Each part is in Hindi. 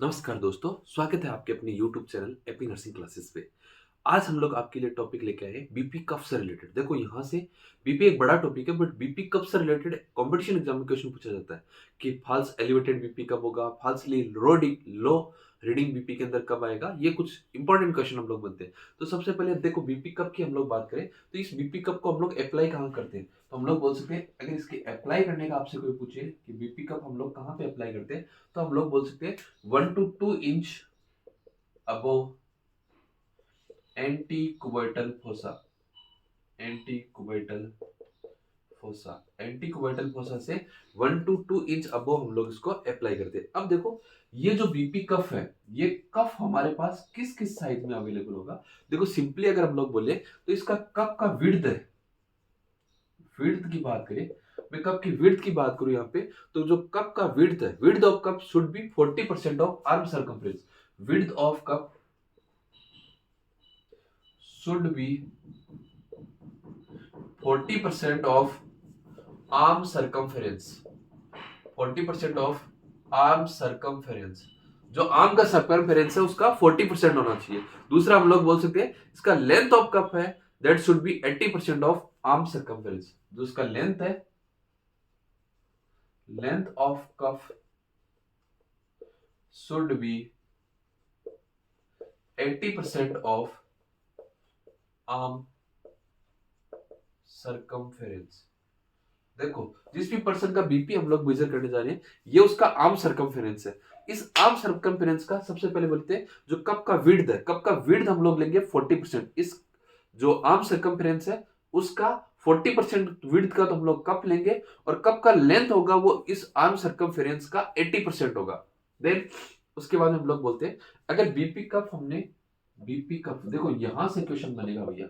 नमस्कार दोस्तों, स्वागत है आपके अपने YouTube channel AP nursing classes पे। आज हम लोग आपके लिए टॉपिक लेके आए हैं बीपी कफ से रिलेटेड। देखो यहाँ से बीपी एक बड़ा टॉपिक है, बट बीपी कफ से रिलेटेड कंपटीशन एग्जाम में क्वेश्चन पूछा जाता है कि फॉल्स एलिवेटेड बीपी कब होगा, फॉल्सली लो रीडिंग बीपी के अंदर कब आएगा। ये कुछ इंपॉर्टेंट क्वेश्चन हम लोग बनते हैं। तो सबसे पहले देखो बीपी कप की हम लोग बात करें तो इस बीपी कप को हम लोग अप्लाई कहाँ करते हैं, तो हम लोग बोल सकते हैं अगर इसके अप्लाई करने का आपसे कोई पूछे कि बीपी कप हम लोग कहाँ पे अप्लाई करते हैं, तो हम लोग बोल सकते हैं 1 to 2 inch above antecubital fossa. Antecubital fossa antecubital fossa से 1 to 2 इंच अबव हम लोग इसको अप्लाई करते हैं। अब देखो ये जो बीपी कफ है, ये कफ हमारे पास किस किस साइज में अवेलेबल होगा। देखो सिंपली अगर हम लोग बोले तो इसका कप का विड्थ है, विड्थ की बात करें, मैं कप की विड्थ की बात करूं यहाँ पे, तो जो कप का विड्थ है, width of cup should be 40% of arm circumference. Width of cup should be 40% of arm circumference। 40% of arm circumference, जो आर्म का सर्कमफेरेंस है उसका 40% होना चाहिए। दूसरा हम लोग बोल सकते हैं इसका लेंथ ऑफ कप है, that should be 80% of arm circumference. जो इसका लेंथ है, length of cup should be 80% of arm circumference. देखो जिस भी पर्सन का बीपी हम लोग मेजर करने जा रहे हैं, ये उसका आर्म सर्कमफेरेंस है। इस आर्म सर्कमफेरेंस का सबसे पहले बोलते हैं जो कप का विड्थ है, कप का विड्थ हम लोग लेंगे 40%। इस जो आर्म सर्कमफेरेंस है उसका 40% विड्थ का तो हम लोग कप लेंगे, और कप का लेंथ होगा वो इस आर्म सर्कमफेरेंस का 80% होगा। देन उसके बाद हम लोग बोलते हैं अगर बीपी कप हमने, बीपी कप देखो यहां से क्वेश्चन बनेगा भैया,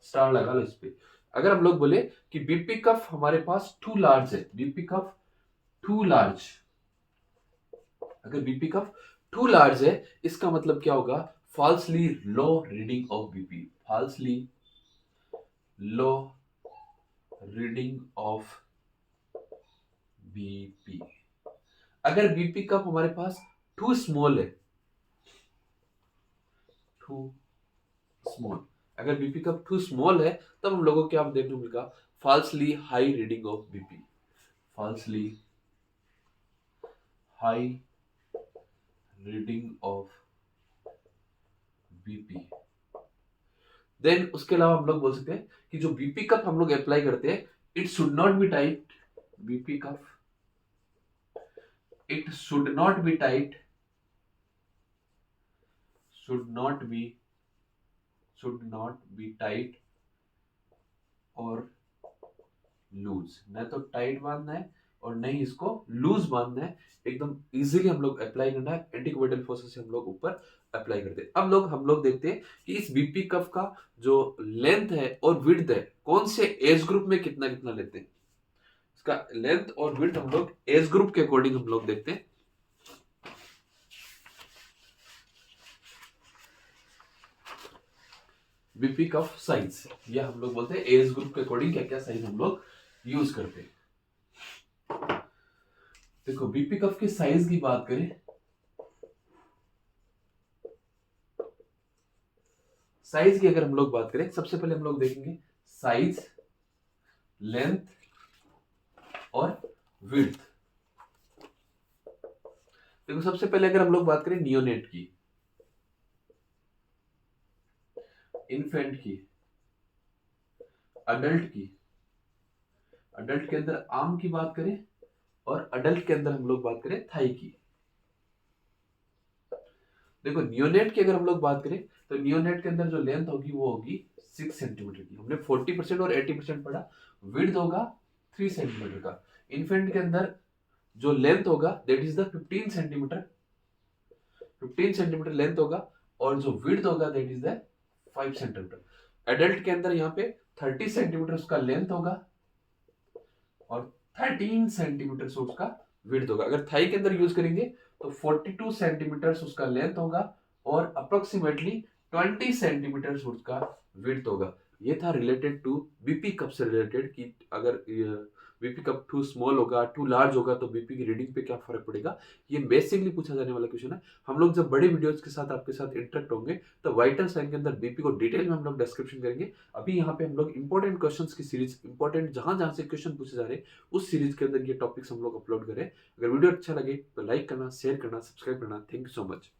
स्टार लगा लो इस पे। अगर हम लोग बोले कि बीपी कफ हमारे पास टू लार्ज है, बीपी कफ टू लार्ज, अगर बीपी कफ टू लार्ज है इसका मतलब क्या होगा, falsely low reading of BP. Falsely low reading of BP. अगर बीपी कफ हमारे पास टू स्मॉल है, टू स्मॉल, अगर बीपी कप टू स्मॉल है तब हम लोगों को क्या देखने को मिलेगा, falsely high reading of BP. Falsely high reading of BP. Then उसके अलावा हम लोग बोल सकते हैं कि जो बीपी कप हम लोग अप्लाई करते हैं, it should not be tight. BP cup, it should not be tight, should not be, should not be tight और लूज। न तो टाइट बांधना है और नहीं इसको लूज बांधना है, एकदम इजीली हम लोग अप्लाई करना है। एंटीकुबेटल फोर्स से हम लोग ऊपर अप्लाई करते हैं। अब हम लोग देखते हैं कि इस बीपी कफ का जो लेंथ है और विड्थ है, कौन से एज ग्रुप में कितना कितना लेते हैं। इसका लेंथ और विड्थ हम लोग एज ग्रुप के अकॉर्डिंग हम लोग देखते हैं। बीपी कफ साइज, या हम लोग बोलते हैं एज ग्रुप के अकॉर्डिंग क्या क्या साइज हम लोग यूज करते हैं। देखो बीपी कफ के साइज की बात करें, साइज की अगर हम लोग बात करें, सबसे पहले हम लोग देखेंगे साइज, लेंथ और विड्थ। देखो सबसे पहले अगर हम लोग बात करें नियोनेट की, इन्फेंट की, अडल्ट की, अडल्ट के अंदर आर्म की बात करें और अडल्ट के अंदर हम लोग बात करें थाई की। देखो नियोनेट की अगर हम लोग बात करें तो नियोनेट के अंदर जो लेंथ होगी वो होगी 6 सेंटीमीटर की। हमने 40% और 80% पढ़ा। विड्थ होगा 3 सेंटीमीटर का। इन्फेंट के अंदर जो लेंथ होगा that is the 15 centimetre, 15 centimetre length होगा, और जो विड्थ होगा that is the 5 centimetre. Adult के अंदर यहाँ पे 30 सेंटीमीटर उसका लेंथ होगा और 13 सेंटीमीटर से उसका विड्थ होगा। अगर थाई के अंदर यूज करेंगे तो 42 सेंटीमीटर उसका लेंथ होगा और अप्रोक्सीमेटली 20 सेंटीमीटर उसका विड्थ होगा। ये था रिलेटेड टू बीपी कप से रिलेटेड कि अगर बीपी कब टू स्मॉल होगा, टू लार्ज होगा तो बीपी की रीडिंग पे क्या फर्क पड़ेगा, ये बेसिकली पूछा जाने वाला क्वेश्चन है। हम लोग जब बड़े वीडियोस के साथ आपके साथ इंटरेक्ट होंगे तो वाइटल साइन के अंदर बीपी को डिटेल में हम लोग डिस्क्रिप्शन करेंगे। अभी यहाँ पे हम लोग इंपॉर्टेंट क्वेश्चंस की सीरीज, इंपॉर्टेंट जहां जहां से क्वेश्चन पूछे जा रहे हैं उस सीरीज के अंदर ये टॉपिक्स हम लोग अपलोड करें। अगर वीडियो अच्छा लगे तो लाइक करना, शेयर करना, सब्सक्राइब करना। Thank you so much.